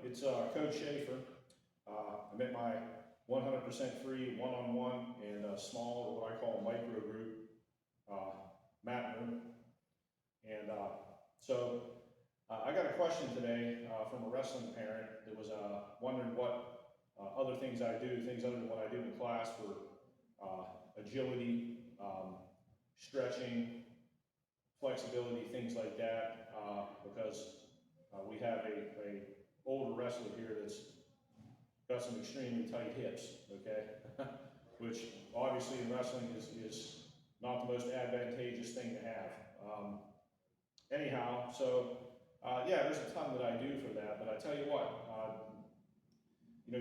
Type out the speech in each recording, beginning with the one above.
it's Coach Schaefer. I'm at my 100% free one-on-one and small, or what I call micro group mat room. And I got a question today from a wrestling parent that was wondering what other things I do, things other than what I do in class for agility, stretching, flexibility, things like that, because we have a older wrestler here that's got some extremely tight hips, okay? Which obviously in wrestling is not the most advantageous thing to have. Anyhow, yeah, there's a ton that I do for that, but I tell you what,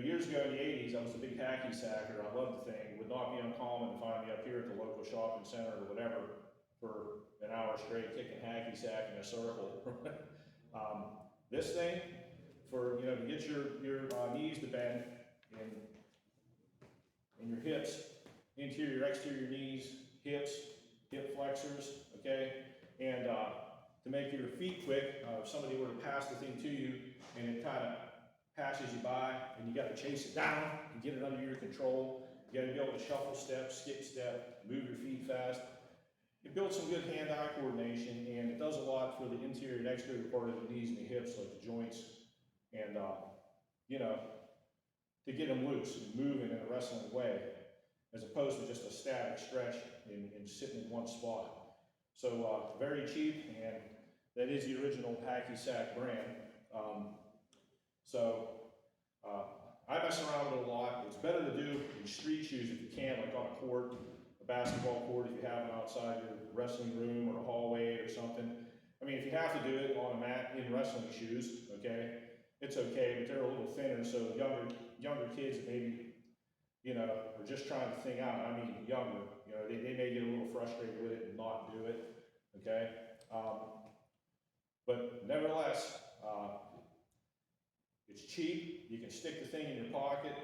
years ago in the 80s, I was a big hacky sacker. I loved the thing. It would not be uncommon to find me up here at the local shopping center or whatever for an hour straight kicking hacky sack in a circle. This thing, for to get your knees to bend and your hips, interior, exterior knees, hips, hip flexors, okay, and to make your feet quick. If somebody were to pass the thing to you and it kind of passes you by, and you got to chase it down and get it under your control. You got to be able to shuffle step, skip step, move your feet fast. It builds some good hand-eye coordination, and it does a lot for the interior and exterior part of the knees and the hips, like the joints, and to get them loose and moving in a wrestling way, as opposed to just a static stretch and sitting in one spot. So very cheap, and that is the original Hacky Sack brand. I mess around with it a lot. It's better to do in street shoes if you can, like on a court, a basketball court, if you have it outside your wrestling room or a hallway or something. I mean, if you have to do it on a mat in wrestling shoes, okay, it's okay, but they're a little thinner, so younger kids that maybe, are just trying the thing out. I mean, younger, they may get a little frustrated with it and not do it, okay? But nevertheless, it's cheap. You can stick the thing in your pocket.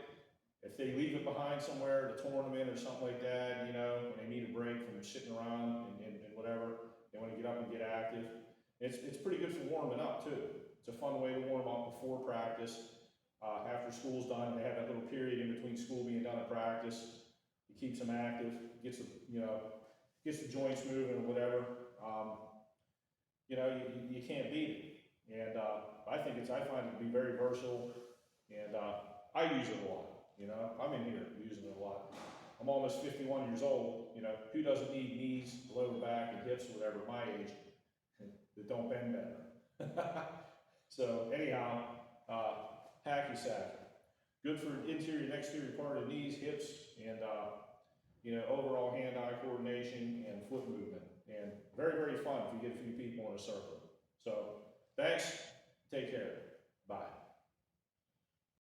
If they leave it behind somewhere at a tournament or something like that, and they need a break from sitting around and whatever, they want to get up and get active. It's pretty good for warming up too. It's a fun way to warm up before practice. After school's done, they have that little period in between school being done and practice. It keeps them active, gets the joints moving or whatever. You can't beat it. And I find it to be very versatile, and I use it a lot. I'm in here using it a lot. I'm almost 51 years old. Who doesn't need knees, lower back, and hips, or whatever, at my age, that don't bend better? So anyhow, hacky sack, good for interior and exterior part of the knees, hips, and overall hand-eye coordination and foot movement, and very, very fun if you get a few people in a circle. So thanks.